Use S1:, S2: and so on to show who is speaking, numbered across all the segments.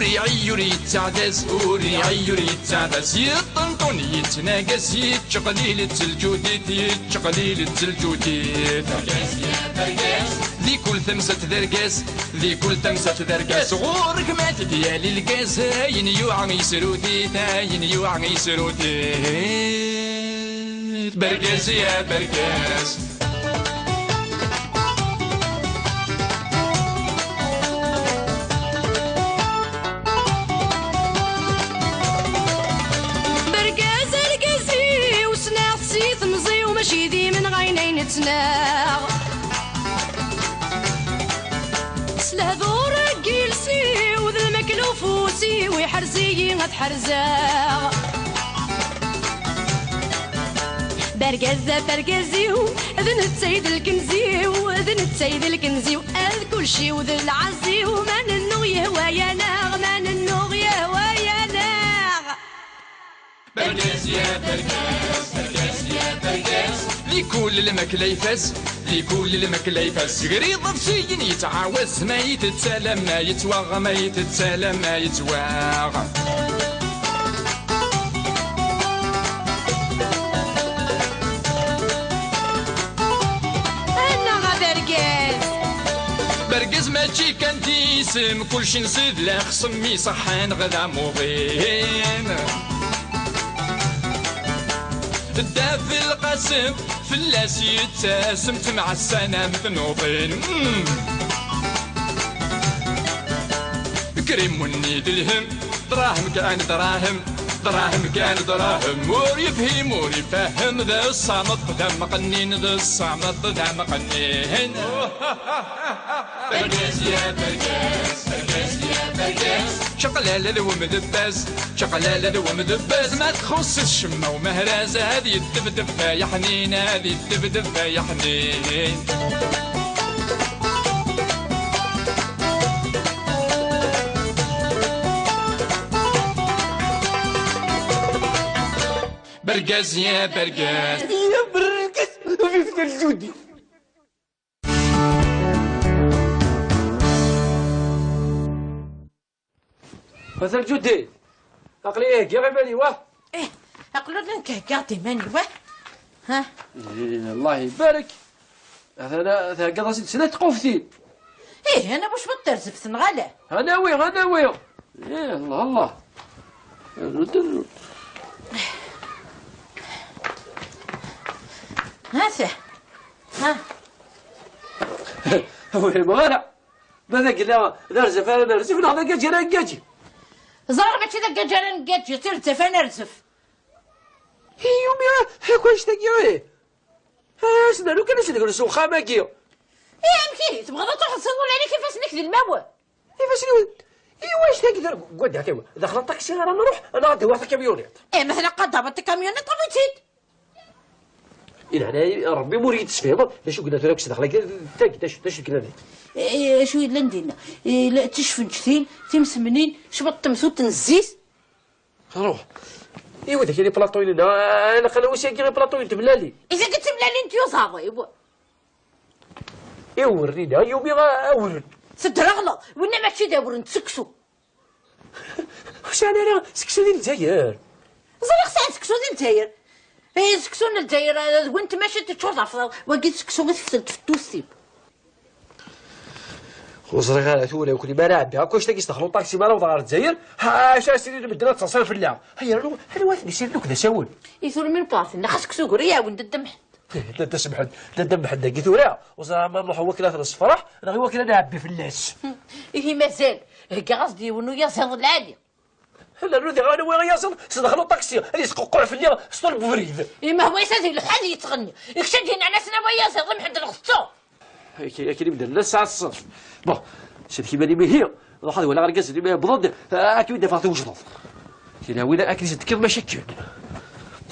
S1: وري عيور يتعدس وري عيور يتعدس يطنطن يتناقص يتشقليل التلجوديت يتشقليل التلجوديت برقاس يا برقاس ذي كل ثمسة ذرقاس ذي كل ثمسة ذرقاس غورك مات ديالي القاس هاين يوعى يسروديت هاين يوعى يسروديت برقاس يا برقاس
S2: ماشي ذي من غينين نتناغ سلهذور جيلسي وذا المكلوفوسي ويحرزي غتحرزاغ برقزة برقزيو اذن التسيد الكنزيو اذن التسيد الكنزيو اذ كل شي وذا العزيو ما ننو يهوى يا ناغ ما ننو يهوى يا ناغ
S1: برقاس يا برقاس برقاس يا برقاس لكل المكلا يفاس لكل المكلا يفاس قريض بشي يتعاوز ما يتسالم ما يتواغ ما يتسالم ما يتواغ برقز ماشي كان تيسم كلشي نصيد لا خصمي صحان غدا مغين الدافي القاسم فلاس يتسمت مع السنة مثنوطين كريم ونيد الهم دراهم كان دراهم دراهم كان دراهم مور يفهم مور يفهم ذا الصامت ذا مقنين ذا الصامت ذا مقنين برقاس يا برقاس برقاس يا برقاس شقلالة ومدباز شقلالة ومدباز ما تخص الشمة ومهرازة هذه الدبدب يا حنين هذه الدبدب يا حنين برقاس يا برقاس
S3: يا برقاس وفي الجودي مثل جودي عقلي يا غيباني واه
S4: ايه عقلو لنك قاعدي ماني واه ها
S3: الله يبارك انا قضى 6 سنين تقوفتين
S4: ايه انا واش بترزف ثنغاله
S3: هناوي ايه الله الله
S4: هاثه ها
S3: وين مغارع ماذا قلنا نرزف انا نرزف نهضر كاجي انا كاجي
S4: زرع ماشي ذاك جارن كاجي ترزف انا نرزف
S3: يومي كواش تاكي سنا لو كان نقول سوخا ماكيو
S4: امشي تبغى تروح تصور عليك كيفاش نكذب الماوى
S3: كيفاش واش تقدر قعد هكا دخل الطاكسي راه نروح انا غادي واحد كاميونيت
S4: مثلا قد ضربت الكاميونيت طفيتيت
S3: انا ربي مريد تفهم باش قلنا لك دخل تاش كنا
S4: شو اللي ندينا لا تشفن كثير تمسمنين شبط مسوت نزيس
S3: روح ايوا داك اللي بلاطوين انا خلنا واش كي بلاطوين تبلالي
S4: اذا قلت تبلالي انت يوصافا
S3: ايوا ورينا يومي ورد
S4: سد رغله وين ماشي دابر نتسكسو
S3: واش انا سكسو ديال الجزائر
S4: زرق ساعه سكسو ديال الجزائر سكسو ديال الجزائر وانت ماشي تشوف وقيت سكسو غير في التوسيب
S3: وزرقاء ثولا وكل ما لاعب بها كلش تاكي دخلوا طاكسي مالا وضغط الجزائر ها شا سيري بدنا تصل في اللعب هيا انا واثني سير دوك شاول
S4: يثور من باطن خاصك سوق ريا وند الدم
S3: لا تسمح لا دم حد قلت ورا وزرا ما نروحوا وكلا في الصفراح انا غير وكلا نعبي في الناس
S4: إيه مازال هكا قصدي ونو ياسر العالي
S3: لا نودي انا وين ياسر دخلوا طاكسي اللي سقوقوا في الليل سطر بفريد
S4: ما هو يسازي الحال يتغني يكشدين على سنا وياسر ضم حد الخصو
S3: هيك نبدا لا الساعه 6 بون شد كيما اللي هي روح هذا ولا غرقاس اللي بضد اكيد دفعت وجنط كاين وين اكل تذكر مشاكل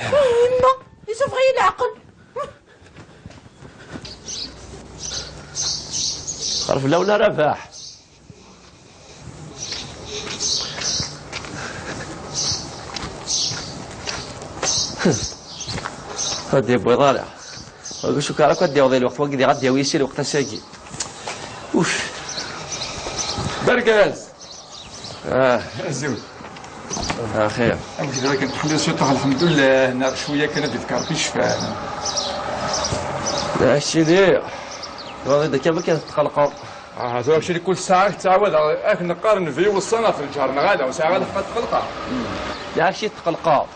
S4: يما يسوف غير العقل
S3: عرف لا ولا رباح غادي بوي طالع واش كارك غادي يوضي الوقت وقدي غادي ويسير وقت ساكي اوف برقاز
S1: زوج
S3: خير.
S1: واش دابا كنحلو سيطوح الحمد لله. نار شويه كان يذكر في الشفاء.
S3: هادشي اللي هذا كامل كنتقلقوا.
S1: هذا الشيء اللي كل ساعه تعاود راك نقارن فيه وصلنا في الجهر غادا وساعه غادا تبقى تقلقه.
S3: لا هادشي تقلقوا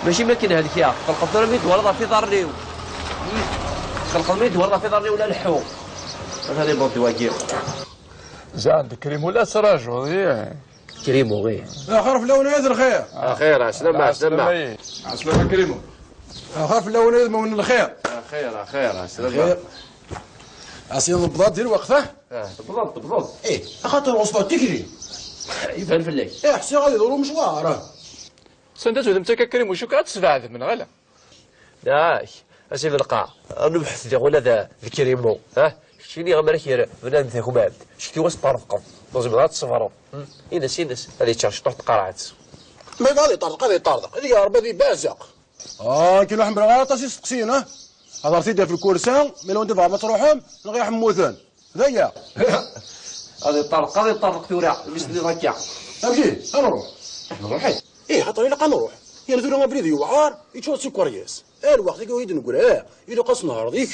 S3: ماشي ممكن هذيك يا تقلقوا في الميت ولا في ضرنيو. تقلقوا الميت ولا في ضرنيو ولا الحو. هذا بودي واقير.
S1: زاد كريم ولا سراج
S3: كريم وغير.
S5: اخر في الاولانيات الخير.
S3: خير عسلامة عسلامة.
S1: عسلامة كريمو.
S5: اخر في الاولانيات من الخير.
S3: خير عسلامة.
S5: اسيد البضاد ديال وقفه.
S3: بالضبط.
S5: ايه اخاطر الوصفه تكري.
S3: يبان في الليل.
S5: ايه حسي غادي يدوروا مشوار.
S1: سندات ودمتك كريم وشو كتسفع من غلا.
S3: داك اسيدي القاع نبحث ديال ولا ذا كريمو شتيني غمر كير بنادم ذاك وبعد شتي واش طرفقوا لازم غا تصفروا ينس هذه تشاش طرت قرعت
S5: ما غادي يطردق هذيك ربي ذي بازق. كاين واحد من الغلطه سقسينا هضرتي دير في الكرسان مي لو ندفع ما تروحهم نغي حموثان هذايا.
S3: غادي يطرق ثورة مثل هكا.
S5: امشي نروح. ايه خاطر الا نروح يا ثورة ما بريدي وعار يتشوف سي كوريس. الوقت اللي قاعد نقول الا قص نهار ذيك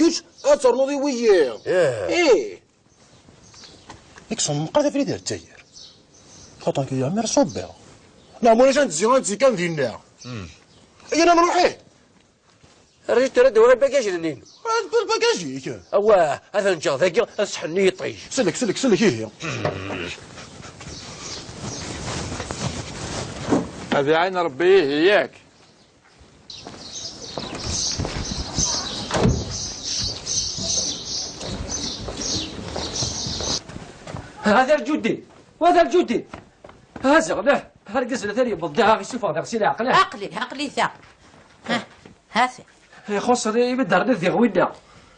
S5: اترنو ذي وياه. ايه يكسم قاعده في ديال التاير خاطر كي يعمر صبر لا مولاش نتزي كان ديالنا. انا نروح
S3: رجعت ترد وغير باكاج لنين
S5: بالباكاجيك.
S3: اواه هذا نجا ذاك اسحني يطيش.
S5: سلك هي.
S1: هذه عين ربي هياك.
S3: هذا الجدي وهذا الجدي هذا له هرقز ثاني بالضها يشوف هذا غسيل
S4: عقلي ثا هاسي
S3: يخص يبدر ذي غوينا.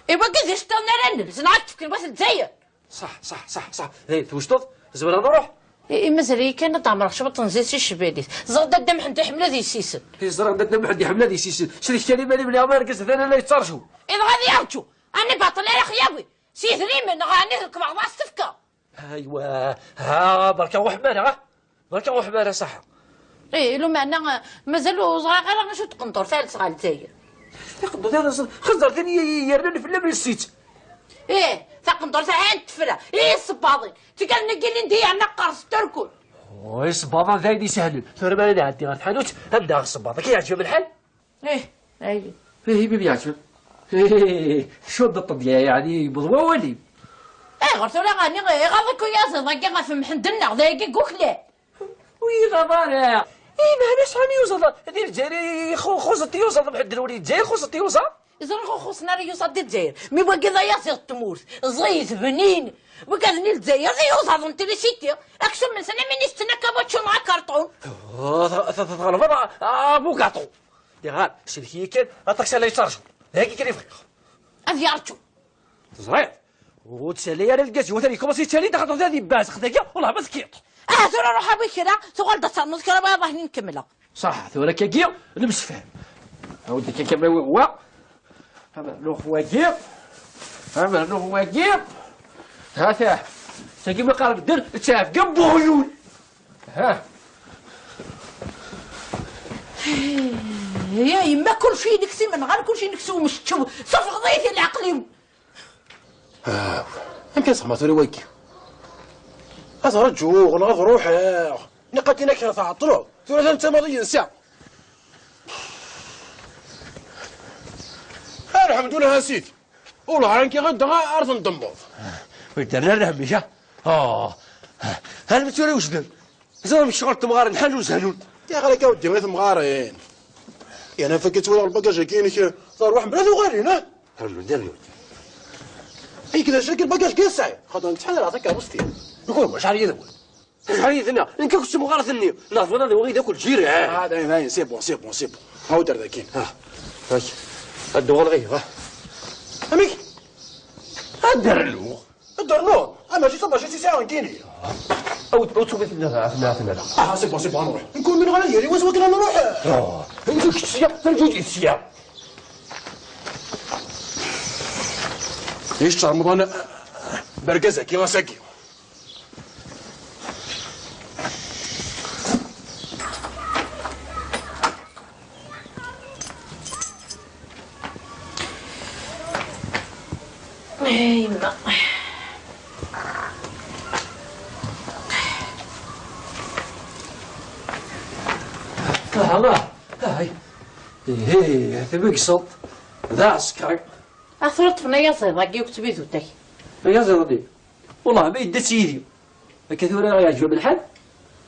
S4: ايوا كيفاش طلنا رنل صنعت تفكر بس الجزائر.
S3: صح هي توشطط زبر نروح.
S4: مازال كان طعمر شبط نزيد شي شباليت زرد الدم حتى حمله ذي سيسن.
S3: زرد الدم حتى حمله ذي سيسن شريك كلمه اللي بلا ما رقز ثاني لا يترشوا.
S4: اذا غادي يرجو انا باطل يا خياوي سي ثريمن غاني نركب مع الصفكه.
S3: ايوا بركه وحماره صح.
S4: لو معنا مازالو صغار غير شو تقنطر ثالث غال الجزائر.
S3: يقدر هذا خزر ثاني يرن في اللبن السيت.
S4: تقنطر ثاني تفرا الصباطين تقال نقي ندي عنا قرص تركل.
S3: الصباطه ذايدي سهل ثم انا عندي غير الحانوت ابدا الصباطه كي يعجبك الحال.
S4: ايه
S3: بيبي يعجبك. شو الضبط يعني بضوا ولي.
S4: غرتو لا غاني غاضك ويا صدق غافم حندنا ذاك كوكلا.
S3: وي غبارة ما شحال يوصل هذه الجزائر خصتي يوصل بحد الوليد الجزائر خصتي يوصل.
S4: إذا خصنا يوصل دي الجزائر مي باقي ذا يصير تموت زيت بنين وكاذني الجزائر يوصل انت اللي شتي اكثر من سنه من استنى كابوتشو مع كرتون.
S3: غلط مو كاطو يا غار سلكي كان الطاكسي اللي يترجم هاكي كان يفرق
S4: ازيارتو
S3: صغير وتسالي انا لقيت وثاني كوماسي تسالي دخلت هذه باس خداك والله ما سكيت.
S4: ثورة روح ابي كذا تقول تصل نذكر بها ظهري نكملها.
S3: صح ثورة كاكيا نمس فهم عاود كاكيا هو هذا لو خواكير هذا ساكي ما قارب الدر تشاف قبو عيون
S4: يا يما كل شيء نكسي من غير كل شيء نكسو مش تشوف صف قضيتي العقلي.
S5: يمكن صح ثوري ويكي هذا رجوع نغض روحه نقدي نكره تاع الطلوع ثورة انت ماضي نساء. الحمد لله نسيت والله رانكي غدا ارض ندمض.
S3: درنا لها مشا هل متوري وش دار زعما شغلت مغار نحل وزهلون
S5: يا غالي كاودي غير مغارين يا انا فكيت ولا الباكاج كاين صار واحد بلاد وغارينا
S3: درنا
S5: اي كذا شكل الباكاج كاين ساعه خاطر نتحل عطاك وسطي يقول شحال يذوب
S3: شحال يذنا انك كنت مغار ثني نعرف انا ذي وغيد اكل جيري
S5: هذا باين سي بون هاو دار ذا كاين
S3: هاي الدوغ غير
S5: اميك الدرلو اما جيت ساعه كاين
S3: او تشوف لا
S5: سي بون نروح نكون من غير يري واش كنا نروح
S3: انت السياق تنجوج السياق
S5: ليش رمضان برقزه كي غاساكي
S3: هاي ثبيك صوت ذا عسكري
S4: أثرت فينا يا صيداقي وكتبي ذوتك
S3: يا زردي والله ما يدت سيدي كثيرا يعجب الحال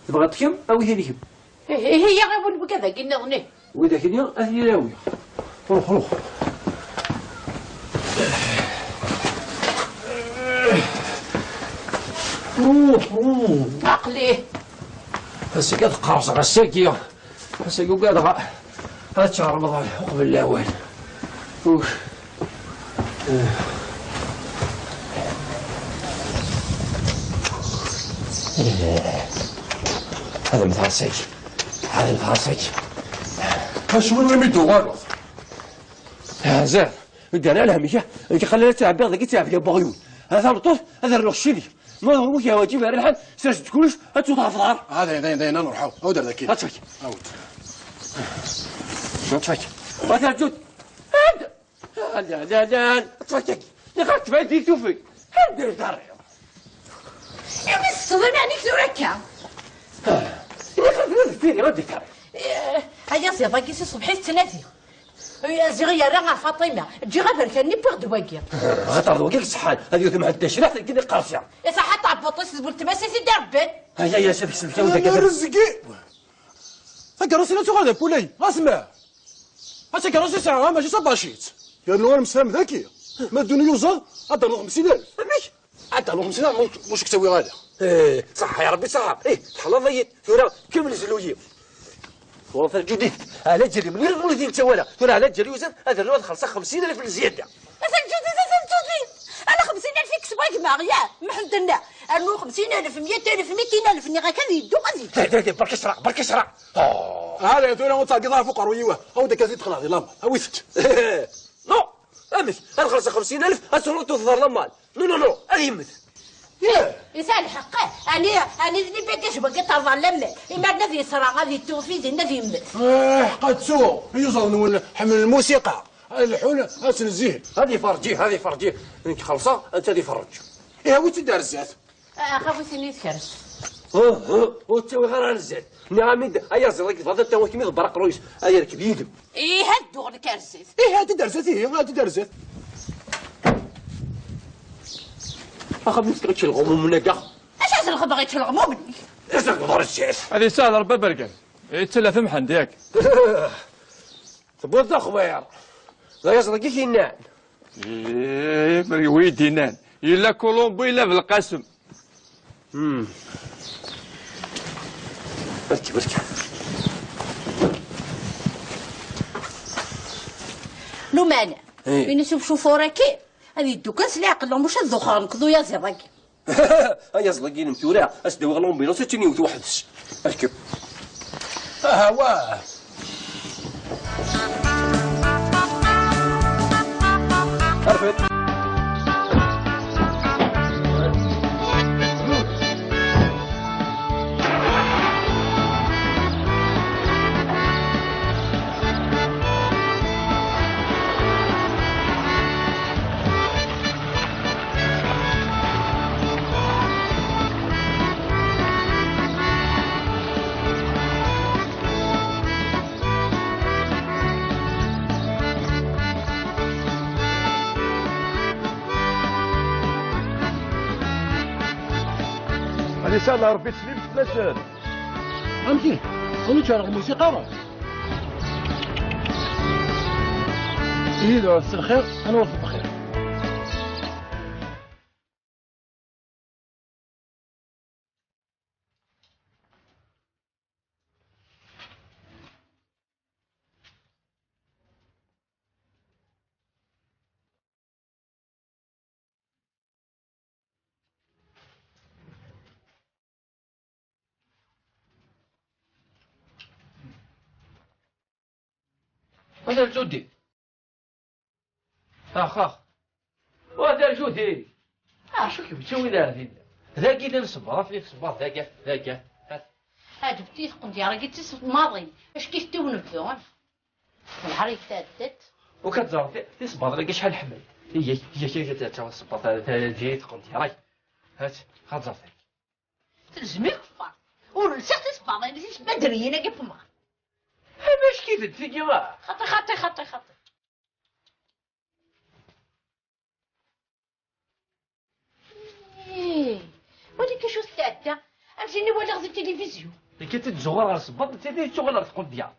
S3: تبغى تكم أو هذيكم
S4: هي غير بكذا قلنا غني
S3: وإذا كنيا أثني راوي روح روح روح
S4: عقليه
S3: هسه قد قرص غساكية هسه قد هاد شهر رمضان قبل الأول هذا متعصيك هذا متعصيك
S5: شو اللي ميدو غلط
S3: زين قال لها ميكا انت خلينا تلعب بيض لقيت تلعب بغيون هذا مطول هذا نروح شيلي ما هو يا واجب الحال سرت كلش هتوضع في الدار
S5: هذا نروحوا او در ذاك
S3: هاتفك
S5: اوت
S3: هاتفك هذا الجود لا هاتفك نقعد فادي توفي هندير دار
S4: يا بس صدمني عليك نوركا
S3: نقعد فيني ردي كار
S4: هيا صيداقي سي صبحي الثلاثي يا زغيا راه فاطمه تجي غير بركاني بغد واقيا
S3: غطر وكيك صحان هذه ما عندهاش ريحه تلقيني قارصه
S4: يا صح طاب بطيس زبل تماسي سيدي ربي
S3: هيا يا سبك سبك وانت
S5: يا
S3: كذا
S5: رزقي فكروسي لا تغادر بولاي اسمع هاتي كروسي ساعه ماشي صباشيت يا نور مسام ذكي ما دوني يوزر عطا له 50,000 ماشي عطا له 50,000 واش كتسوي غادا
S3: صح يا ربي صح تحلى ضيت ثورة كمل زلوجي وفر جديد على جري من غير ولدي انت ولا ثورة على جري وزن هذا الواد خلصه 50,000 الزياده
S4: انا 50,000 كسبك معايا محدنا انا 50,000 100,000 200,000 ني غاكا يدو غادي
S3: برك اسرع
S5: هذا يا ثورة وتاقي فوق رويوه او داك زيد قناع ديال لامبا اويفت
S3: نو امك انا خلصه 50,000 اسرع تظهر لمال نو هذه يمت
S4: يسال حقه انا ذني باكاش باقي تظل لما اما الذي صرا غادي توفي زين الذي يمت
S5: قد سو يوصل حمل الموسيقى الحول اسنزيه
S3: هذه فرجيه انك خلصه انت اللي فرج
S5: ايه وين تدار الزات
S4: اخاف سني يتكرس
S3: وتسوي غير على الزاد نعم هيا زرك فضل تا هو كيما برق رويس هيا ركب يدم
S4: ايه هادو الكرسيس
S5: ايه هادي دار زات ايه هادي دار زات
S3: اخا مسكرتش الغموم من كاع
S4: اش الغ باغي تلغمو مني
S3: اش نقدر الشيخ
S1: هذه سهله ربي بركان يتسلى في محن ياك
S3: تبغى تخوير لا يصدق كينان
S1: ايه ويدي نان الا كولومبو الا بالقسم
S3: بركي
S4: لو مانا بين نشوف شوفورا كي هذه الدكان سلي عقلهم واش الذخر نكذو يا زراكي
S3: هيا صدقيني متورع اسدو غلون بينو ستيني وتوحدش اركب
S5: واه
S3: عرفت
S1: هذه سهله ربي تسليم تلاشان
S5: فهمتي انا تشارك الموسيقى راه ايه لو الخير انا وفق بخير
S3: هذا الجودي اخ وهذا الجودي شو كيف تسوي هذه ذاك اللي نصبر في صبر ذاك
S4: هاد بتيت قلت يا راجل تصف ماضي اش كيف تونبذون الحريق تادت
S3: وكتزرع تصبر لك شحال حمل هي تا الصباط جيت قلت راي هات زرتك
S4: تلزمي كفار ونسيت الصباط نسيت بدري انا كيف ما
S3: باش كيف تفيكي ما
S4: خطي ولكن شو السادة امشيني ولا غزي التلفزيون
S3: كي تتزور على الصباط تدي تشغل على تقول ديال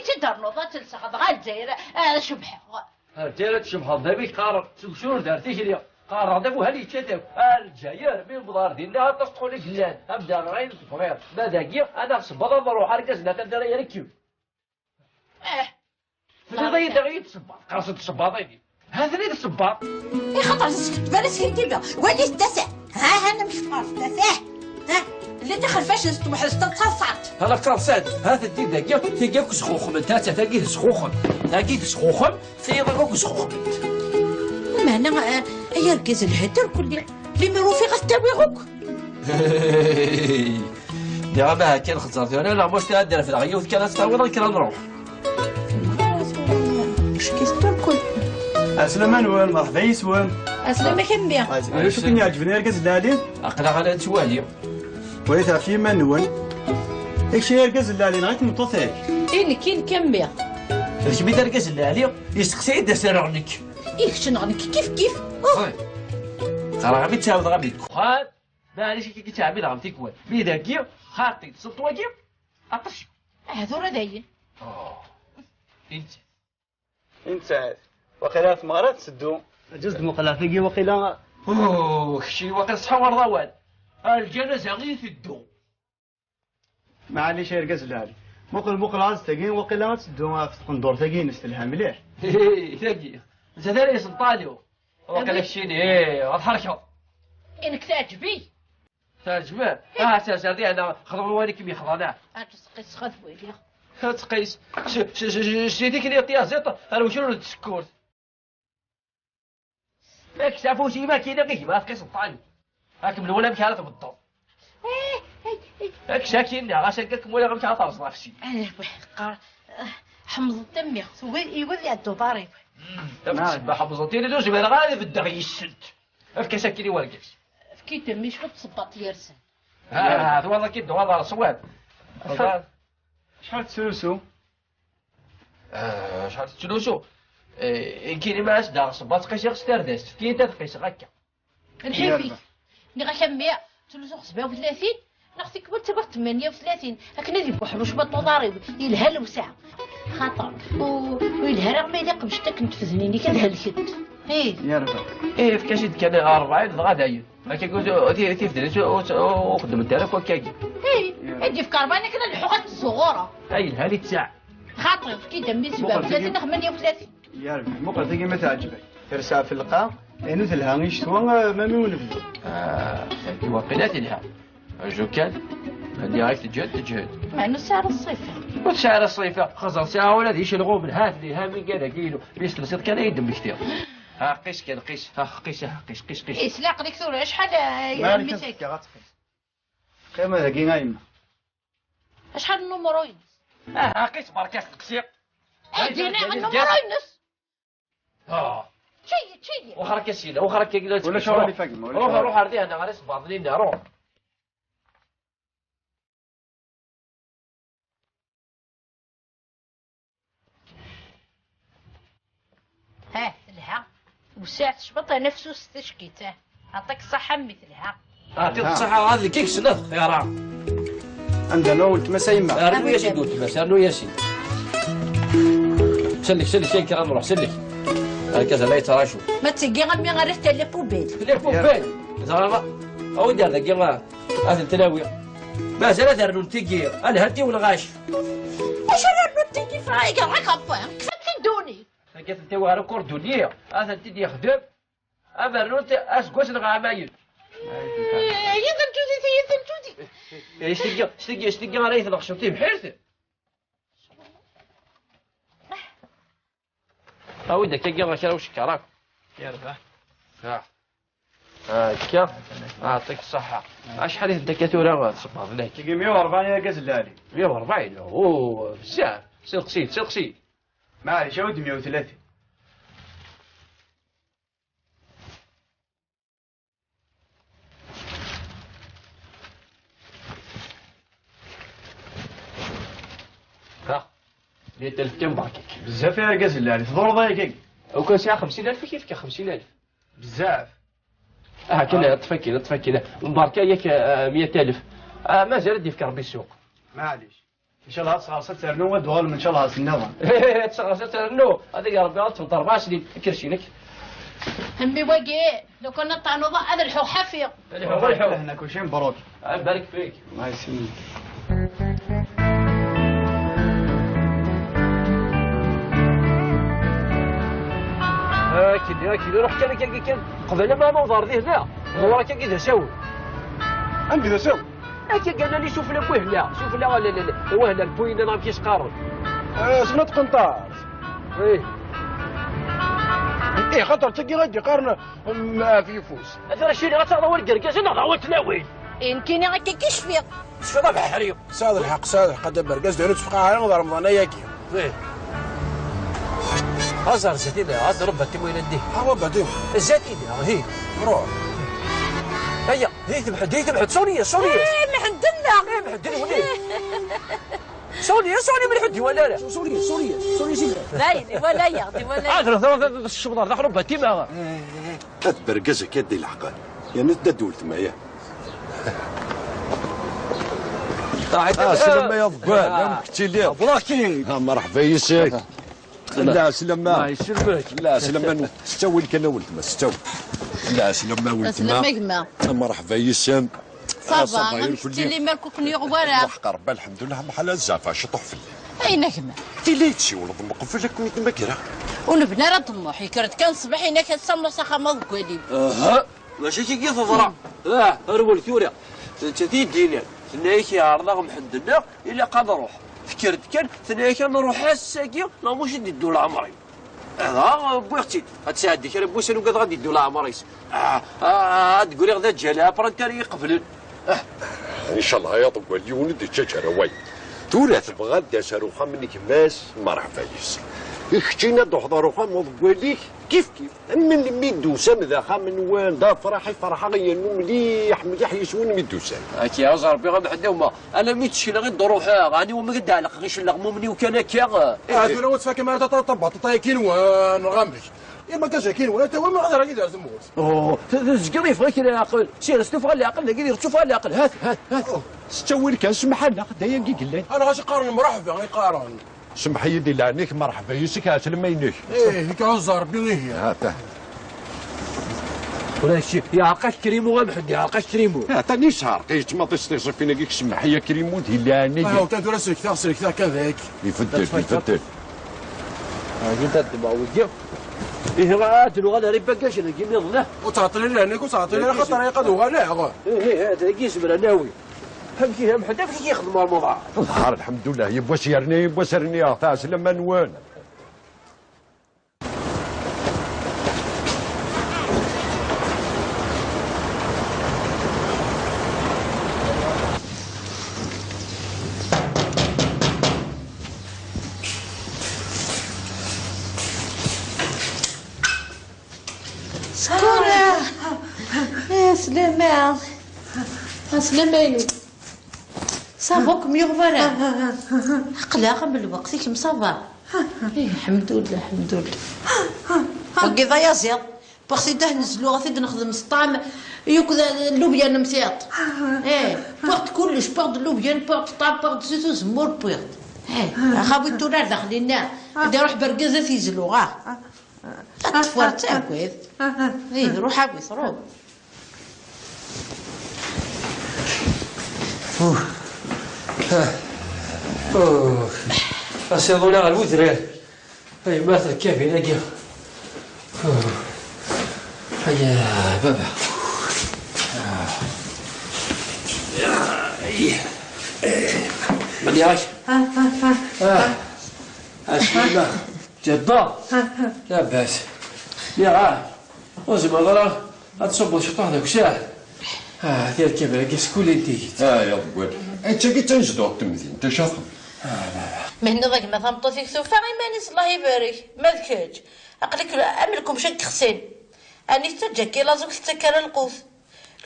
S4: تدرنو تلصق غا الجزائر شبحه
S3: الجزائر تشبه دابي قارب شنو دارتي هي قارب دابو هالي تشاتو الجزائر من البدار ديالنا تصحوا لك جلان ابدا غير الفغير لا داكيا انا الصباط نروح على كاس لا تندير يا ركيو هذا يدغي الصباط قاصد الصباطين هذا اللي الصباط
S4: خاطر سكت بالك كنتيبه ولي تسع انا مش فاش ها اللي دخل فاش تروح تصعد
S3: هلا كرسات هذا الدين داكيا تيجيك سخوخم انت تلاقيه سخوخم تلاقيه سخوخم تيضربك سخوخم
S4: معنى يركز الهدر كل اللي ما رفيق تاويغوك
S3: يا ما كان خسرت انا لا مش تقدر في العيوت كان استعوض كان نروح
S4: مش كيستر كل
S6: اسلام وين مرحبا يسوان
S4: اسلام كمبيا
S6: انا شو كان يعجبني ركز لالي
S3: اقلع على توالي
S6: وليت عرفتي ما نون داكشي ركز لالي نغيت مطوثاك
S4: كاين كمبيا
S3: باش مي تركز لالي يسقسي دا سرعنك
S4: شنو كيف
S3: راه غادي تعاود غادي تخاد معليش كي تعبي غادي كوال بيداكي خاطي تصطواكي اطش
S4: هذو راه داين
S6: انت وقيلا في مغرب تسدو جوج مقلافيكي وقيلا
S3: شي وقت صحور ضوال الجنازه غير تدو
S6: معليش ركز لالي مقل عاز تاكين وقيلا تسدو في القندور تاكين نستلها مليح
S3: تاكي انت داري سلطانيو وقيلا الشيني الحركه
S4: انك تعجبي
S3: تعجبه سردي انا خضر والي كيما خضرنا
S4: تسقيس خذ ويلي
S3: تقيس سيديك اللي يعطيها زيت انا وشنو تسكر ياك شافو شي ما كاين غير ما تقيس الطالب هاك من الاولى مشى بالضبط هاك شاكين غاشاكك ولا غير مشى طرز نفسي
S4: حمض الدم يولي عندو ضريب
S3: ما حفظتيني دوز انا غادي في الدغي السلت افكا ساكيني ورقاس
S4: فكي تمي شحال تصبط يرسل
S3: هذا والله كيدو هذا صواب
S6: شحال تسلسو
S3: شحال تسلسو كاين ما اسدا صبات قيس ستاردست كي تقيس هكا
S4: الحيفي اللي غشمية تلوزو 37 ناخذ كبر تبغ 38 هكا نادي بوحروش بطو ضارب يلهل وساعة خاطر ويلهل ما يليق باش كنت فزنيني كنهلكت
S6: يا ربا
S3: في كاشيد كان 40 غدا هكا قلت تيفدرس وخدم الدرك وكاكي
S4: عندي في كربانة كنا الحوغات الصغيرة
S3: الهالي تساع
S4: خاطر كي دمي 37 38
S6: يا ربي مقل تاكين ما تعجبك ترسع في اللقاء انو تلها يشتوى ما ميونفدو
S3: وقيلات لها جو كان اللي عايز تجهد
S4: مع انه سعر الصيفة
S3: وسعر الصيفة خزر ساعة ولا ديش الغوب هات لي ها من كذا كيلو بيش تلصيط كان يدم بكثير ها قيس كان قيس قيس
S4: سلاق لك ثورة شحال
S6: ما مساك غتقيس قيمة ذاكي نايمة
S4: شحال النمرو ينس
S3: ها قيس بركاس تقسيق
S4: دينا النمرو ينس شي
S3: وخرك السيدة وخرك كيلو
S6: ولا شو اللي فاقم
S3: روح ارديها انا غارس باطلين روح
S4: لها وساعة شبطة نفسه استشكيته عطيك الصحة مثلها
S3: يعطيك الصحة هذا كيك سنة يا راه
S6: عندنا ولد ما سايمة
S3: ارنو يا سيدي قلت بس ارنو يا سيدي سلك شي كرا نروح سلك هكذا لا يتراشوا
S4: ما تسقي غمي غير تاع بوبيل
S3: لا بوبيل زعما او دار ذاك ما هذا التلاوي ما زال دار نتيجي انا هدي ولا غاش
S4: اش انا نتيجي فرايك راك ابا كيف تندوني
S3: هكا انت وارا كوردونيه هذا انت يخدم اما نوت اسكوش الغامايل يدل جودي على يثلق شوتي بحيرته او اذا كان ما شراو شكراك يا ربح هاكا يعطيك الصحة شحال الدكاتورة تصبر لك
S6: تلقى 140 يا كازلالي
S3: 140 اوه بزاف سير قصيد
S6: معليش عاود 130
S3: 100,000 كم بركك
S6: بزاف يا رقاز اللي تضر ضايقك.
S3: او كان ساعه 50,000 كيف كان 50,000
S6: بزاف.
S3: كنا تفكينا مباركه ياك 100,000 مازال دي في ربي السوق.
S6: معليش ان شاء الله تصغر ترنو ودوال ان شاء الله النظام.
S3: تصغر ترنو هذاك يا ربي غتفضل 4 سنين كرشينك.
S4: همي واقع لو كنا طعنوا هذا الحو حفيق.
S6: الحو هنا كل شيء مبروك.
S3: بارك فيك.
S6: الله يسلمك.
S3: كي روح كان قبل ما نوضر ذي هنا هو راك كي ساوي
S5: عندي ذا ساوي
S3: كي قال لي شوف لك وهلا شوف لا لا وهلا البوين انا كيش قارن
S5: سنة قنطار ايه خطر تلقي غادي قارن ما في فوس
S3: هذا الشيء اللي غتعطى هو الكركاز انا غاوي تناوي
S4: يمكن هكا كيشفيق
S3: شفي ضبع حريق
S5: ساد الحق دبر قصد هنا تفقع على نظر رمضان ياكي
S3: هزر زيتينا هزر ربا تموين نديه
S5: هو بعدين
S3: الزيتينا هي
S5: روح
S3: هي تبحث سوريا
S4: محدنا
S3: محدنا وليه سوريا من حدي ولا لا
S5: سوريا سيدي
S4: باين ولا يغدي ولا
S3: عاد الشبطار داخل ربا تيما
S5: تدبر قزك يدي الحقان يعني تدول معايا
S7: سلام يا ضبال كنتي ليه
S3: بلاكين
S7: مرحبا يساك لا سلام
S3: الله يسلمك
S7: لا سلام استوي لك انا ولد ما استوي لا سلام ولد
S4: سلام
S7: مرحبا يسام
S4: صافا غنمشي لي مالكو كني غوارا
S7: قرب الحمد لله محل الزعفه شطح في
S4: اي نجمه
S7: تيليتشي ولد مقفل لك كنت مكره
S4: ونبنا راه طموحي كرت كان صباح هنا كتسمى ساخا ما ذكوالي
S3: ماشي كي تضرع هرول ثوريا تي ديني ثنايك يا عرضه محدنا الا قاد نروح فكرت كان ثنايك نروح هساكي لا مش ندو العمري هذا بوختي غتساعد ديك بوس انا قاد غادي ندو العمري تقولي غدا جالها برانتاري قبل
S7: ان شاء الله يا طب ولي ولد الشجره وي تورث بغا داس روخا منك ماس مرحبا يس اختينا دوحضر روخا مضبوليك كيف من ميدوسا مذاخا من وين دا فرحه غير مليح يسون ميدوسا
S3: هاكي يا ربي غنحداو انا ميتشينا غير نروحها غادي وما قد علق غير شلق ممني وكان هكا
S5: هادو لو تفاك ما طبط طايكين وين غامبك ما كاش كاين ولا تا ما غادي راكي دار زموت
S3: زقريف غير كي عقل سير استوف غير العقل كي تشوف غير العقل هات
S7: ستوي لك اسمح لنا دايا كي قال
S5: انا غاش قارن مرحبا غير قارن
S7: سمح يدي لعنيك مرحبا يسك اسلم ينيك
S5: ايه كعزر بيه
S7: هاتا
S3: ولا شيء يا عقاش كريمو غنحد يا عقاش كريمو
S7: تاني شهر كيت ما تصيص فينا كيك سمح يا كريمو دي لعنيك
S5: اه وتادو راسك تغسل كذاك
S7: يفدل
S3: هاكي تدبا وديو إيه غادي وغادا ريبا كاش انا كي نظنه
S5: وتعطي لي هناك وتعطي لي خاطر يقعد وغناغ
S3: هذا كيس بلا ناوي فهمتي هم حتى فاش يخدموا الموضوع
S7: الظهر الحمد لله يبوا سيرني تاع سلام نوان
S4: سكورة يا سلامة سلامة صافوكم يغفر قلقة قبل وقتك مصابة الحمد لله وقي ضيا زيض بغسي ده نزلو غادي نخدم الطعم يوكد اللوبيا نمسيط بغت كلش بغت اللوبيا بغت الطعم بغت زيتو زمور بغت خاوي الدولار داخلينا بدي نروح برقازة تيزلو تفورت عكويث روح عكويث روح
S3: أسيضونا على الوزران أي ماثل كافي ناقيا هيا بابا من يعيش أسلمة جدا لا بأس يا وزم الله غتصبوا شطح ذاك الساعة ديال كبيرة كيسكول انتي
S7: يا ضوال انت كي تنجدو التمثيل انت شاطر
S4: من ذاك ما ثمطو فيك سوفا غير مانيس الله يبارك ما ذكرتش عقلك املكم شك خسين اني تجا كي لازم تتكر القوس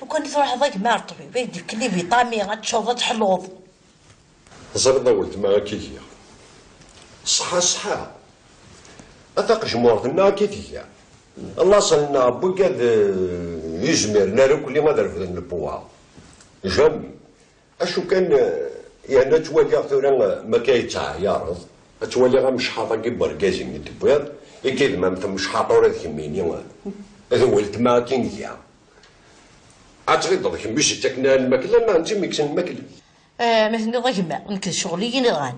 S4: لو كان تروح ذاك مار طبيب يدير كلي فيطامين غتشوض تحلوض
S7: زرنا ولد ما كي هي صحة أثق جمهورنا كيفية الله صلنا بوك هذا يجمر نارو كل ما دار في البوا جامي أشو كان يعني توالي ثورا ما كيتعيارض توالي غا مش حاطة كبر كازي من الدبويض يكيد ما مثل مش حاطة ولا تكميني هذا هو التما كينيا أتغيض ذاك مش تاكنا الماكلة ما نجي ميكسن الماكلة
S4: مثلا ضيما يمكن شغلي نغان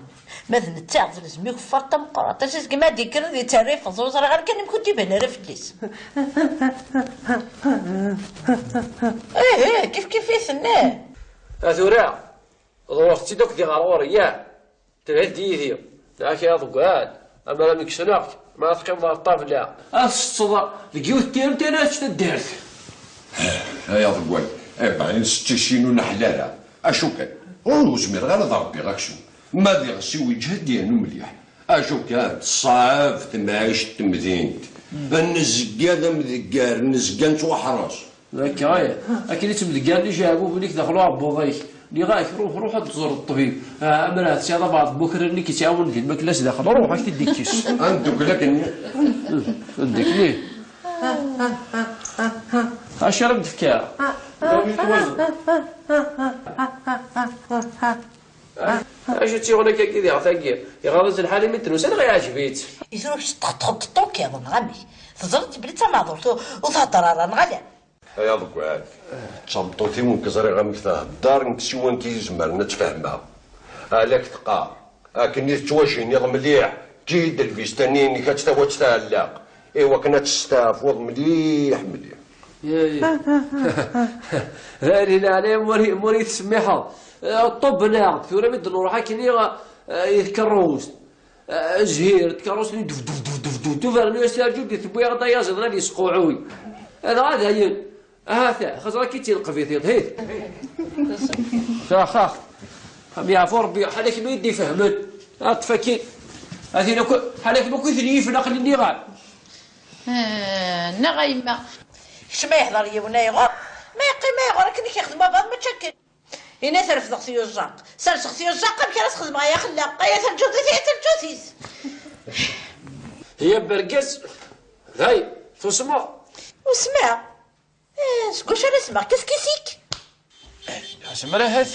S4: مثلا تعرف لازم فرطه مقراطه اش كما ديكر دي تعريف زوزر غير كان يمكن تيبان راه فليس ايه كيف يثناه
S3: اثورا ضرورتي دوك دي غارور يا تبهدي دي داك يا ضقال اما لم يكسناك ما تقيم الطابله الصدا الكيوت ديالو انت اش تدير
S7: يا ضقال بعدين ستشينو نحلاله اشو كان وزمير غير ضربي غاك شو ما ديغسي وجه ديالو مليح اشو كان صعب تمعيش تمدينت النزقا مذقار النزقا نتوحرص
S3: ذاك غاية اكيد تمذقار اللي جابو بليك دخلوا عبوضيك اللي غايك روح تزور الطبيب امرات سي هذا بعض بكره اللي كيتعاون في الماكلاش داخل روح اش تديك كيس
S7: عندك لكن
S3: نديك ليه اش راه بدفكار اش تيغونا كي عطاكي يغرز الحالي متروس انا غيعجبيت
S4: يزروش تحط الطوك يا ظن غامي تزرت بليت معذور وتهضر على نغلا
S7: يا ضقعات تشمطوتي منكزري غمثا الدار نكسي وان كيزمر نتفاهمها هالاك تقا كني تواجهني مليح جيد الفيستانين كتستوى تستهلاق ايوا كنا تستافوض مليح
S3: يا هذه عليه مريض سميحه الطب ناعق ثورة مد نروح كني يتكروس زهير تكروس دف دف دف دف دف دف انا يسترجو دي تبوي غدا يازد غادي يسقوعوي هذا هين هذا خزرا كي تلقى في ثيط هيت خاخ هم يعرفوا ربي حالك ما يدي فهمت تفكي هذه حالك ما كنت لي في نقل اللي غا
S4: نغيما شما يحضر لي ولا يغور ما يغور كني كيخدم بعض ما تشكل هنا ثرف دغسي الزاق سال شخصي الزاق كان خدم يا خلاق يا ترجوتيس
S3: هي برقز هاي تسمع
S4: وسمع شكون شنو اسمع كيسك
S3: اسمع راه هذا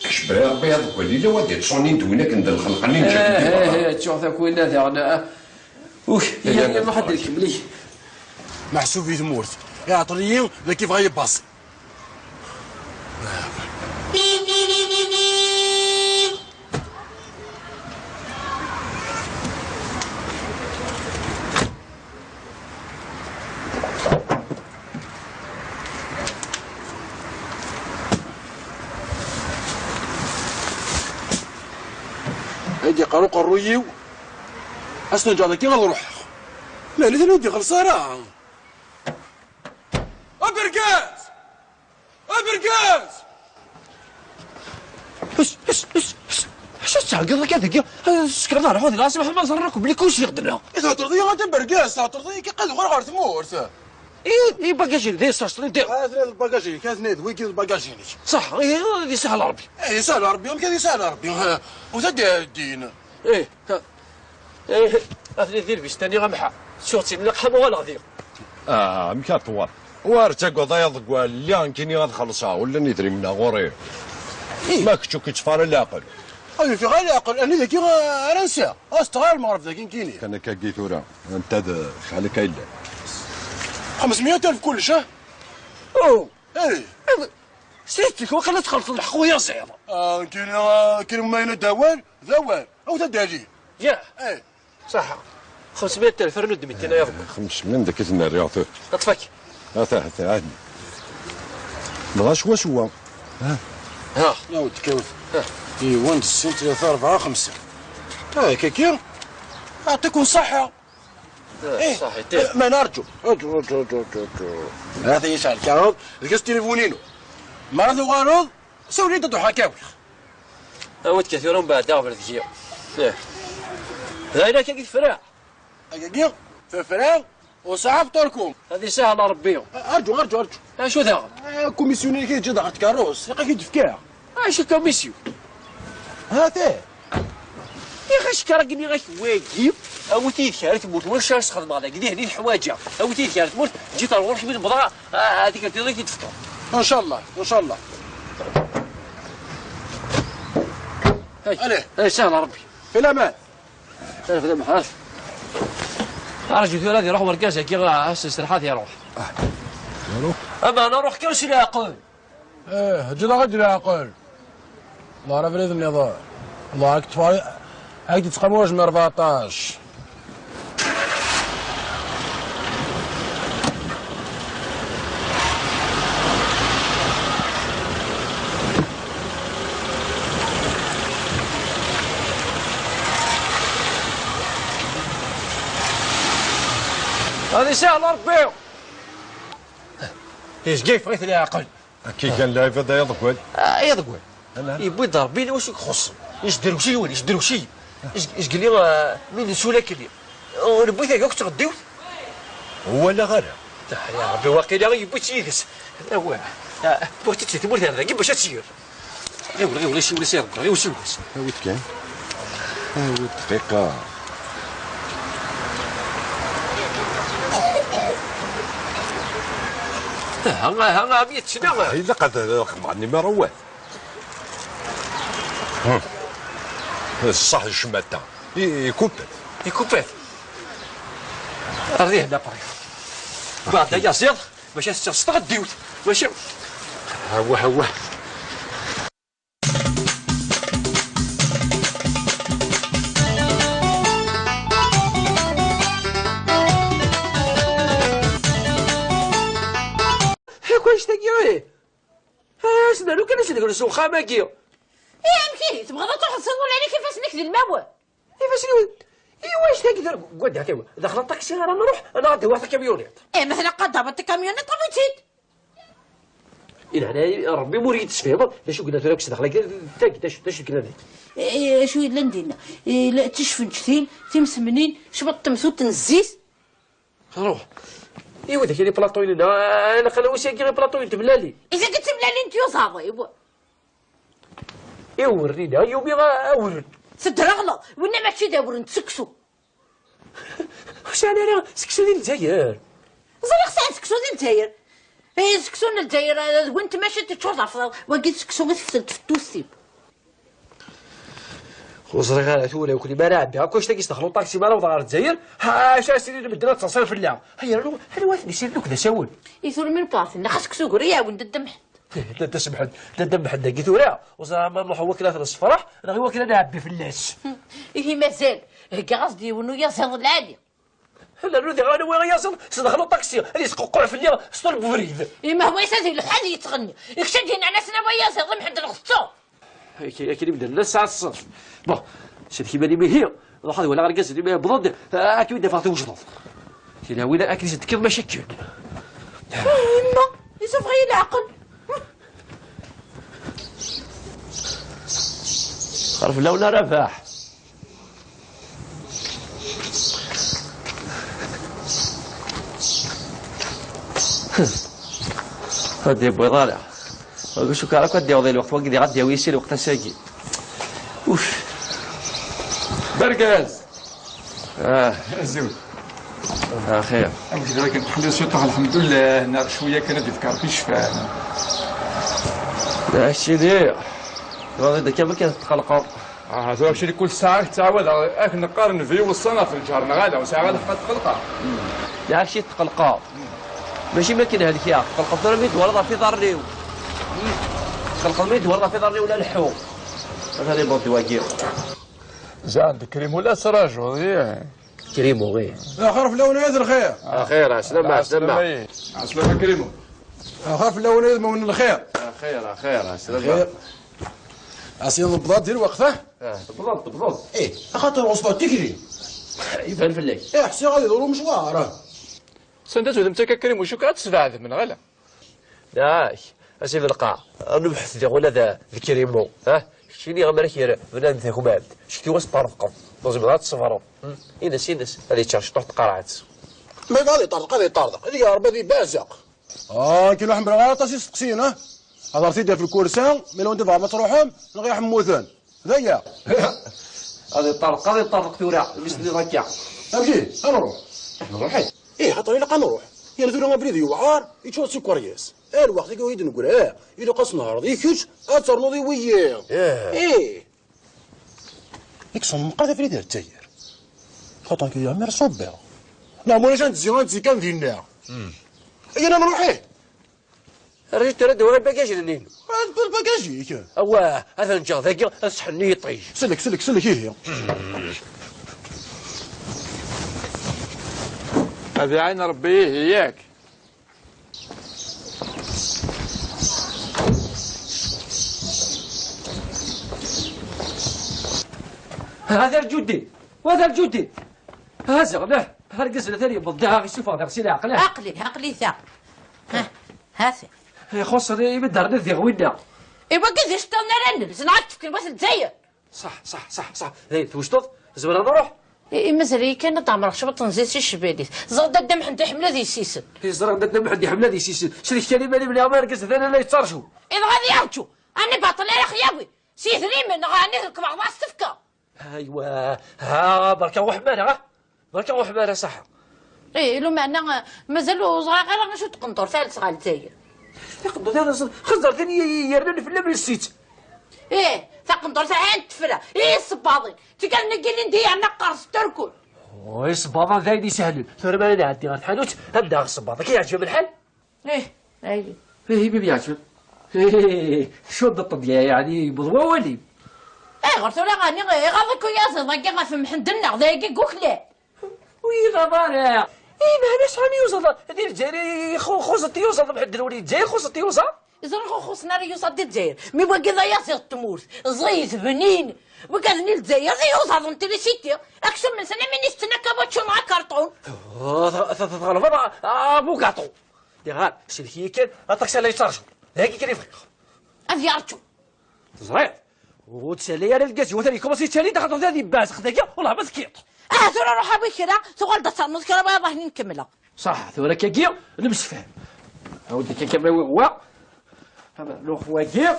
S7: كشبري ربي هذاك وليله ودي تصوني ندوينا كندير الخلقانين نشوف
S3: تشوف ذاك وين هذا انا هي ما حد يكملي
S5: محسوب في ثمورت يا عطريين كيف غيباصي هيدي قاروق الرويو اصلا جانا كي غنروح لا لا ودي خلصانه ابرقاز اش تعقل لك هذاك سكرنا روح هذه لازم ما نصركم بلي كلشي يقدرنا اذا ترضي غادي برقاز ترضي كي قال غير تمورت اي باكاجي دي صاص ندير هذا الباكاجي كاثني ويكي الباكاجي صح اي سهل ربي اي سهل ربي يمكن يسهل ربي وتدي الدين ايه هذا دير بيستاني غمحا شوتي من القحم ولا غادي
S7: مكاطور وارتقوا ضيض قال لي يمكن غنخلصها ولا ندري منها غوري ما كنتو كتفار العقل
S5: اي في غير العقل انا ذاك انا نسى استغال المعرف ذاك كيني
S7: كان كاكي ثورا انت شحال كاين
S5: 500,000 كلش
S3: او
S5: ايه
S3: سيتك وخلت تخلص الحق ويا صعيبه
S5: كاين ماينه دوال او تدالي
S3: يا
S5: ايه
S3: صح 500,000 فرنود 200 يا ضبط
S7: 500 ذاك الرياض
S3: اطفك
S7: هذا عادي بغا شوا
S5: ها يا ولد كيف اي 1 2 3 4 5 كيكير يعطيكم الصحة
S3: ايه صحيح
S5: ما نرجو هذا يسأل كارود لقيت تليفونينو مرض وغارض سوي لي تضحى حكاوي
S3: اود كثيرون بعد دافر ذكيه هذا كيف فراع
S5: كيكير في فراغ وصعب تركم
S3: هذه سهله ربيهم
S5: ارجو
S3: شو ذا
S5: كوميسيونير كي تجي ضغط كاروس يلقى كي تفكاع
S3: ايش الكوميسيون
S5: هذا
S3: يا غاش كراكني غاش واجب او تيذكر تموت ولا شاش تخدم هذا كدي هني الحواجه او تيذكر تموت جيت نروح من البضاعه هذيك اللي تفطر
S5: ان شاء الله ان شاء الله.
S3: عليه سهل ربي
S5: في الامان.
S3: في الامان عارف رجل ثلاثي يروح مركزه كي استراحات يروح. اما انا اروح كاش لا اقول.
S5: جدا غدي اقول. الله راه بلاد النظام. الله راك تفاري هاك تتقموش من 14.
S3: هذه سهله ربي. ايش كيف غيث لا اقل.
S7: كي كان لاعب هذا يضقل.
S3: يضقل. يبغي يضرب بيني واش يخص. ايش داروا شي ولا ايش داروا شي. ايش قال لي من سولك لي. وانا بغيت هكاك تغديو.
S7: هو لا غير.
S3: يا ربي واقيلا يبغي تيدس. هذا هو. بغيت تمر هذا كيف باش تسير. ولا شي ولا سير غير وشي بس.
S7: هاويت كان. هاويت دقيقة.
S3: ها 100 سنة.
S7: إذا قد خبرني ما رواه. الصح الشماتة. يكوبات.
S3: أرضيه هنا بريف. بعد يصير باش تستغديوت باش هو. كواش تاكي سنا لو كان نقول سوخا ماكي
S4: يمكن تبغى تروح تصور عليه كيفاش نكذب الماوى
S3: كيفاش واش تقدر قعد هكا دخل الطاكسي انا نروح انا غادي واحد الكاميونيت
S4: مثلا قد هبط الكاميونيت طفيتيت
S3: انا ربي مريد تفهم شو قلنا لك دخل تاش قلنا لك
S4: شو اللي ندينا لا تشفن كثير تمسمنين شبط تمثو تنزيس
S3: روح ايوا داك اللي بلاطوين انا خليو ساكي غير بلاطوين تبلالي
S4: اذا قلت تبلالي انت يا
S3: ايوا ورينا يومي غاورد
S4: سد رغله ولا ماشي داور نتسكسو
S3: واش انا سكسو ديال الجزائر
S4: زرق ساعه سكسو ديال الجزائر سكسو ديال الجزائر وانت ماشي تشوف وقيت سكسو غتفسد في التوسيب
S3: وزرق ثوله وكل ما راعب بها كلشي تاكي دخلوا طاكسي مالا وضرار الجزائر ها شا سيري بدنا تصل في اللعب هيا هذا واحد يسير لك ذا ساول
S4: يثور من باطن خاصك سوق يا ولد الدمح
S3: لا تسمح لا دم حد قلت ورا وزرا ما نروح وكله في الصفراح انا غير وكله نعبي في الناس
S4: إيه مازال هكا قصدي ونو يصل العالي
S3: لا نودي انا وين يصل سدخلوا طاكسي اللي يسققوا في الليل سطول بفريد
S4: ما هو يسازي الحال يتغني يكشدي على سنا وياسر ضم حد الخصو
S3: هيك اللي بدنا الناس ساعه الصرف بون شد كيما لي هي روح هذا ولا غير اللي بضد اكيد بدا فاطي وجدوا كي ولا اكيد تكذب مشاكل
S4: ما يشوف غير العقل
S3: عرف لولا رباح غادي يبغي طالع شو كارك غادي يوضي الوقت وقت غادي يسير وقت ساكي اوف بركاز
S1: زين
S3: خير
S1: أمشي دابا كنحلو سيطح الحمد لله نار شويه كانت تذكر في شفانا
S3: لا هادشي داير هذا كامل كنتقلقوا
S1: هذا الشيء اللي كل ساعه تعاود راك نقارن في والصنف في الجهر غادا وساعه غادا تقلقا
S3: لا هادشي تقلقوا ماشي ما كاين هذيك يا تقلقوا في الميد ولا في دار ريو تقلقوا الميد ولا في دار ريو ولا الحوم هذا اللي بغيت واقير
S1: زاد كريم ولا سراج
S3: كريمو غير
S5: اخر في الاولانيات الخير
S3: خير عسلامة
S1: عسلامة كريمو
S5: اخر في الاولانيات من الخير
S3: خير عسلامة
S5: عسير البضاد ديال وقته
S3: بالضبط
S5: ايه خاطر وصلوا تجري
S3: يبان في الليل
S5: ايه حسي غادي يدوروا مشوار
S1: سندات ودمتك كريم وشو كتسبع من غلا
S3: لا اسير القاع نبحث ديال ولا ذا كريمو شيني غير كير بنادم تاعكم بعد شتي واش طرقوا لازم غير تصفروا ينس هذه تشارج طرق قرعت
S5: ما غادي يطردق هذيك ربي هذه بازق كاين واحد غير طاسي سقسينا هضرتي دير في الكورسان ملي وانت فاهم تروحهم غير حموثان ذايا
S3: غادي يطرق ثورة مثل هكا.
S5: امشي نروح. نروح ايه حتى الا نروح. يا ثورة ما بريد يوعار يتشوف سكر ياس. الوقت اللي يدن نقول إذا قص نهار ذيك كيش أترنو ذي وياه. إيه. يكسر مقاطع في الدار التاير. خاطر كي يعمر صبر. لا مولاي جانت زيان كان ذينا. أنا نروح إيه.
S3: الرجل ترد ولا الباكاج لنين.
S5: الباكاج ياك.
S3: أواه هذا نجا ذاك أصحني يطيش.
S5: سلك إيه.
S1: هذه عين ربي هياك.
S3: هذا الجدي وهذا الجدي هذا غناه هرقز ثاني بالضها يشوف هذا غسيل عقله
S4: عقلي ثا هذا
S3: يخص يبدر ذي غوينا
S4: ايوا كيفاش تنرن صنعت تفكر بس تزير
S3: صح ذي توشطط زبر نروح
S4: اي مازال كان طعم شبط نزيد شي شباليت زرد الدم حتى حمله ذي سيسن
S3: زرد الدم حتى حمله ذي سيسن شريك ثاني مالي بلا ما رقز ثاني لا يتصرشوا
S4: اذا غادي يعطشوا انا باطل يا خياوي سيثري من غاني ركب مع السفكه
S3: ايوا ها بركه وحماله صح
S4: ايه لو معنا مازالو صغار غير شو تقنطر ثالث صغار تاير
S3: يقدر هذا خزر ثاني يرن في اللبن السيت
S4: ايه تقنطر ثاني تفرا ايه الصباطين تقال نقل ندي عنا قرص تركل
S3: وي الصباطه ذايدي يسهلون ثم ما نعدي غير الحانوت ابدا الصباطه كي يعجبك الحال
S4: ايه
S3: بيبي يعجبك شو الضبط يعني بضوى ولي
S4: ايه غير ولا غاني غاضك ويا صدق غافم حندنا ذاك كوكلا
S3: وي غبارة ايه ما هناش عم يوصل هذه الجزائر خوصة يوصل بحد الوليد الجزائر خوصة يوصل
S4: إذا خوصنا راه يوصل الجزائر مي بقى ذا يصير تموت زيت بنين وكذا الجزائر يوصل انت لشيتي اكثر من سنه من يستنى كابوتشو مع كرتون
S3: غلبة ابو كاطو دي غار شركي كان اطاكسي لا يترجم هاكي كان يفرق
S4: افيارتشو
S3: زريط وتسالي انا الكاس وثاني كوماسي تسالي دخلت هذه باسخ ذاك والله ما سكيط
S4: ثورة روح ابي كذا تقول تصنت كذا بقى ظهري نكملها
S3: صح ثورة كاكيا نمس فهم عاودي كاكيا هو عملوه واقف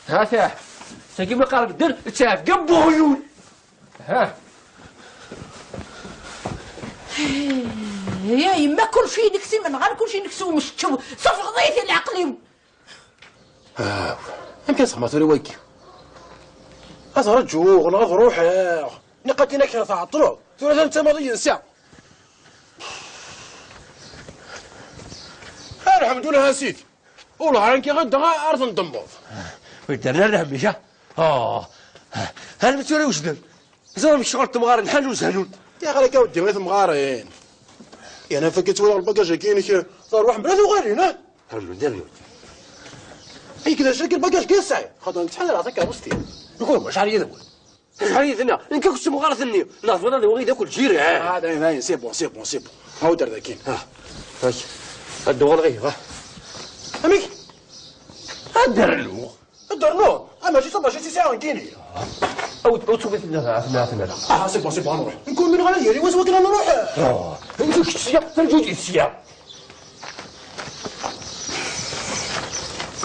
S3: هذا تاكي ما قارب الدر تشاف قبو عيون ها
S4: يا يما كل شيء نكسي من غير كل شيء نكسو مش تشوف صف قضيتي العقلي
S5: يمكن صح ما تري ويكي أثر الجوع نغض روحه نقدي نكره تعطلو ثلاثة أنت ماضي نساء الحمد لله نسيت والله عنك غدا أرض نضمض
S3: ودرنا الهميشة هل متوري وش در زعما مش شغل تمغار نحل وسهلون
S5: يا غالي كاودي غير مغارين يا أنا فكيت ولا الباكاج كاينك صار واحد بلاد وغالينا
S3: هلو ندير
S5: اي كذا شكل الباكاج كاين ساعي خاطر نتحلل عطاك ابوستي
S3: نقول واش علي ذوي علي ذنا انك كنت مغار ثني لا فضل وغيد ياكل جيري
S5: هذا باين سي بون هاو دار ذاكين
S3: هاي الدوغ غير
S5: اميك
S3: الدرلو
S5: اما جيت صبا جيتي ساعه كايني
S3: او تثبت لنا
S5: سي بون نروح نكون من غير واش وكنا نروح
S3: انت كتسيا ترجوجي تسيا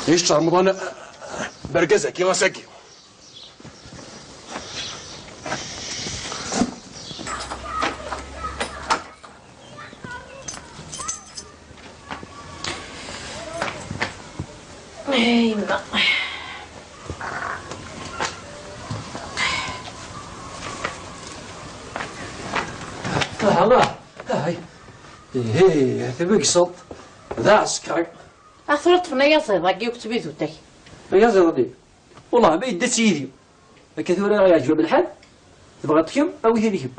S5: ايش رمضان برقزه كيما ساكي
S4: ايما
S3: الله هاي هي ثبك صوت ذا عسكري
S4: اثرت فينا يا صيد باقي وكتبي ذوتك
S3: يا زردي والله ما يدت سيدي كثيرا راه يعجبك الحال تبغى تكم او يهلكم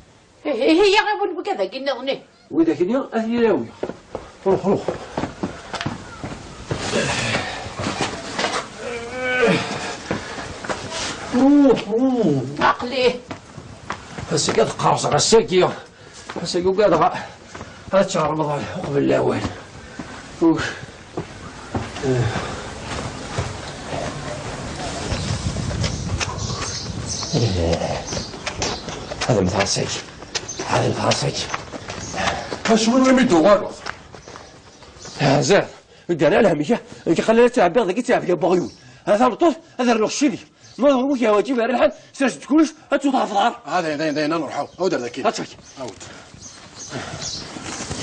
S4: هي غير بكذا قلنا غني
S3: واذا كنيا اثني راوي روح
S4: عقلي
S3: هسه قد قاصة غساكية هسه قد هاد شهر رمضان قبل الأول هذا متعصيك
S5: شنو اللي ميدو والو
S3: يا زين ودي انا الهمية اللي خلينا تلعب بيض كي تلعب يا بغيون هذا مطوف هذا الرشيدي ما هو وش هو جيب الحال سرت كلش هتوضع في الدار.
S5: هذا نروحوا او دار ذاك
S3: هتفك
S5: عاود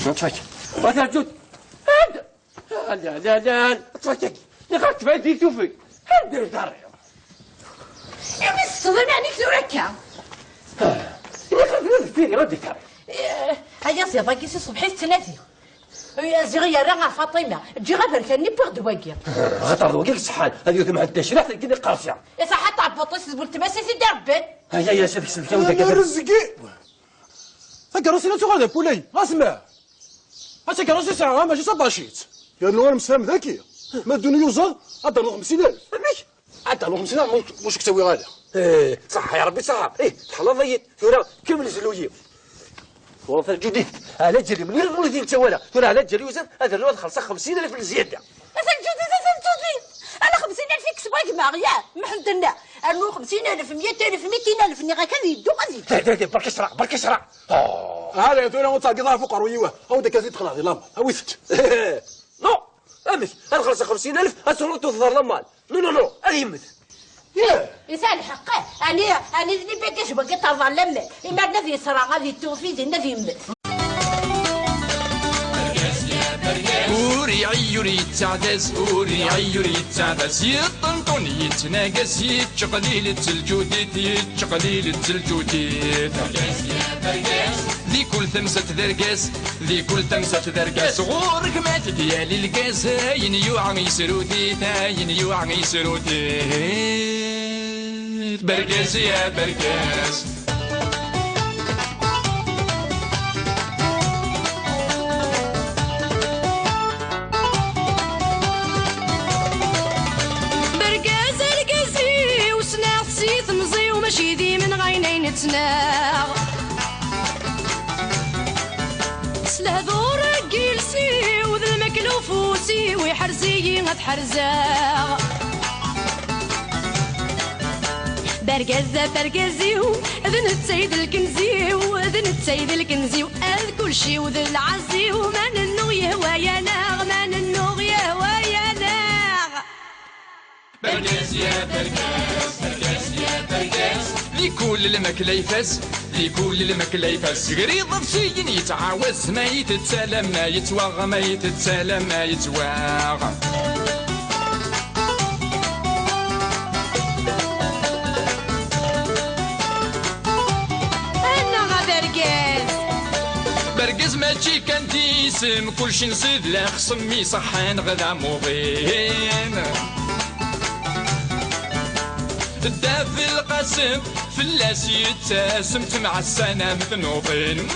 S3: هتفك وترجد لا لا لا تفكك نقعد بعدي توفي هندير دار
S4: يا بس صدمني عليك زوركا
S3: فيني ردي كاري
S4: هيا سي باكي سي صبحي الثلاثي يا زغيا راه فاطمه تجي غير كاني بغد واقيا
S3: غطر وكيك الصحان هذه ما عندهاش ريحه كني قارصه
S4: يا صح طاب بطيس قلت ما سيدي دربت
S3: هيا يا سيدي سلكه وانت كذا
S5: رزقي فكرسي لا تغادر بولاي اسمع هاتي كرسي ساعه ماشي صباشيت يا نوار مسام ذكي ما دون يوزا هذا له 50000 ماشي هذا له 50000 واش كتسوي غادا
S3: صح يا ربي صح تحلى ضيت ثورة كمل زلوجي والله الجديد على جري من الولد انت ولا ثورة على جري وزاد هذا الولد خلص 50000 زياده
S4: انا 50000 يكسبوك ماغيا ما حمدنا انو 50000 100000 200000 ني غا كان يدو غادي
S3: برك اسرع برك اسرع
S5: هذا ثورة وتاقي ضاع فوق رويوه او داك زيد تقنع لا ويفت
S3: نو امك انا خلص 50000 اتروح تظهر لمال نو ايمت
S4: يسال حقه انا اللي باكاش باقي تظلم اما الذي صرا غادي توفي الذي يمت
S1: أوري عيوري تعدس أوري عيوري تعدس يطنطن يتناقص يتشقليل التلجوديت يتشقليل التلجوديت ذي كل ثمسة ذرقاس ذي كل ثمسة ذرقاس غورك ما تديالي القاس هاين يوعى يسروديت هاين يوعى يسروديت برقاس يا برقاس
S2: ماشي ذي من غينين تناغ سلهذور جيلسي وذا المكلوفوسي ويحرزي غتحرزاغ برقزة برقزيو اذن السيد الكنزيو اذن السيد الكنزيو اذ كل شي وذا العزيو ما ننو يهوى يا ناغ ما ننو يهوى يا ناغ
S1: برقز يا برقز برقز يا برقز لكل المكلا يفاس لكل المكلا يفاس قريض بشي يتعاوز ما يتسالم ما يتواغ ما يتسالم ما يتواغ برقز ماشي كان تيسم كلشي نصيد لا خصمي صحان غدا موغين الدافي القاسم فلاس يتسمت مع السنة مثنوطين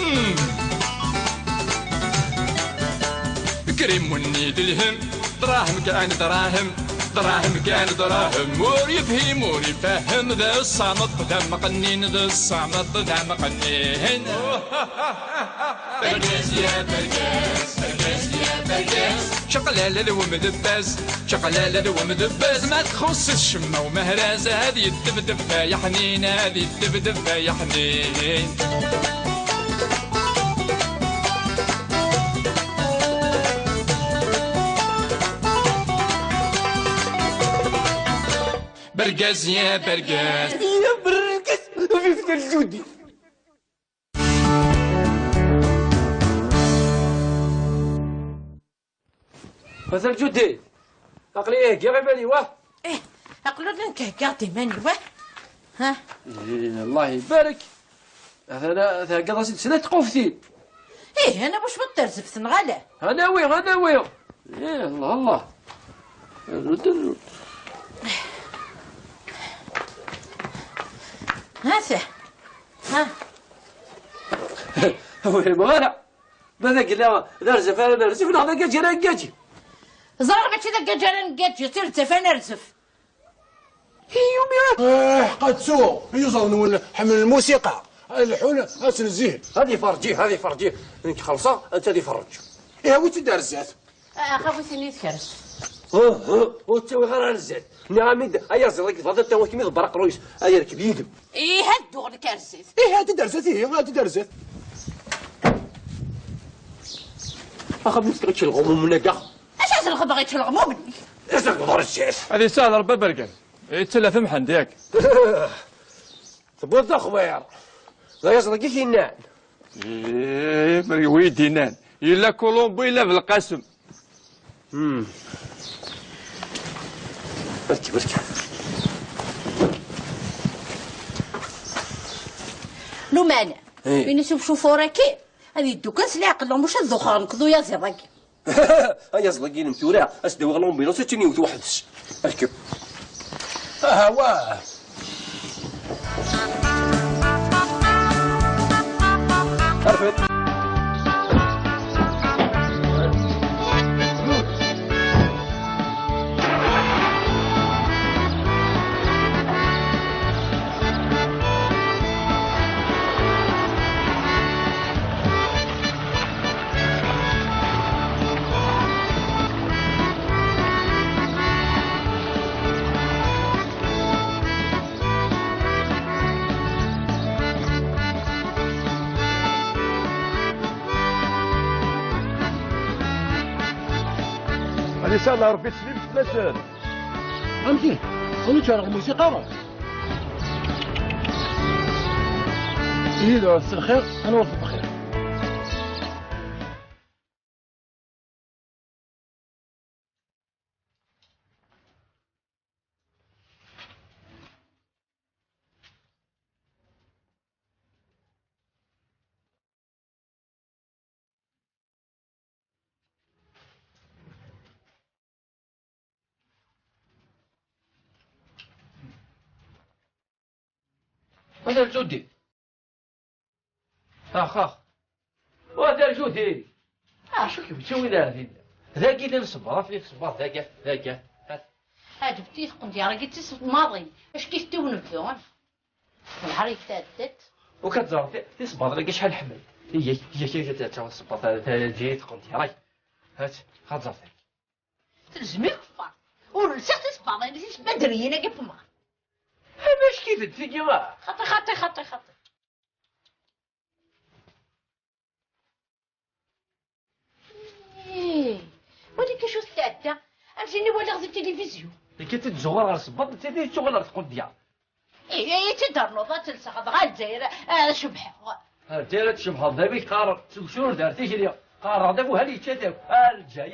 S1: كريم ونيد الهم دراهم كان دراهم دراهم كان دراهم مور يفهم مور يفهم ذا الصامت ذا مقنين ذا الصامت ذا مقنين برقاس يا برقاس برقاس يا برقاس شقلالة ذو مدباز شقلالة ذو مدباز ما تخص الشمة ومهرازة هذه الدبدب يا حنين هذه الدبدب يا حنين برقاز يا برقاز
S3: يا برقاز وفي فتر الجودي فتر الجودي عقلي ايه يا غيباني واه
S4: ايه عقلو لنك قاعدي ماني واه ها
S3: الله يبارك هذا قضى 6 سنين تقوفتين
S4: ايه انا واش بترزف ثنغاله
S3: انا وي ايه الله الرد
S4: هاته ها
S3: وي مغارع ماذا قلنا نرزف انا نرزف نهضر جيران كاجي
S4: زرع ماشي ذاك جارن كاجي ترزف انا نرزف
S5: يومي قد سوق يوصل حمل الموسيقى الحون اسن الزين
S3: هذه فرجيه انك خلصه انت اللي فرج
S5: ايه وين دار الزات
S4: اخاف سني تكرس
S3: وتسوي غير على الزاد نعم ايا زرك تفضل تا كيما البرق رويس ايا ركب يدم
S4: ايه هادو غير كرسيت
S5: ايه هادي دار زات هادي دار زات
S3: اخا بنتك الغموم من كاع
S4: اش عسل باغي تلغمو مني
S3: اش تقدر الشيف
S1: هذه سهلة ربا برقاز يتسلى في محن ياك.
S3: تبغى تخوير لا يصدق كيف ينان.
S1: ايه مري ويدي نان الا كولومبو الا بالقاسم.
S3: بركي بركي
S4: لو مانع وين نشوف شوفورا كيف هذه الدكان سلي عقلهم واش الدخان نقضوا يا زرقي.
S3: هيا صدقيني متورع اسداو غلون بينو سيتيني وتوحدش اركب. واه عرفت.
S7: ان شاء الله ربي تسلم تلاشان.
S5: فهمتي؟ خلو تشارك الموسيقى. إيه لو عرفت الخير أنا وفق بخير.
S3: هذا الجودي اخ وهذا الجودي شو كيف تسوي ذاك اللي نصبر في صبر ذاك
S4: جبتي تقول يا راجل تصف ماضي اش كيف تونبدو النهار يتادت
S3: وكتزرع تصبر لك شحال حمل هي تصبر تجي تقول يا راي هات خاطر
S4: تلزمي كفار ورسخت تصبر انا نسيت بدري انا قف ما
S3: باش كيف تفيكي ما
S4: خطي ولكن شو السادة أمشيني ولا غزي التلفزيون
S3: كي تتزور على الصباط تدي شغل تقول ديال
S4: تدرنو تلصق غا الجزائر شبحة
S3: الجزائر تشبه دابا قارر شنو دارتي هي قارر دابا هالي تشاتاو الجزائر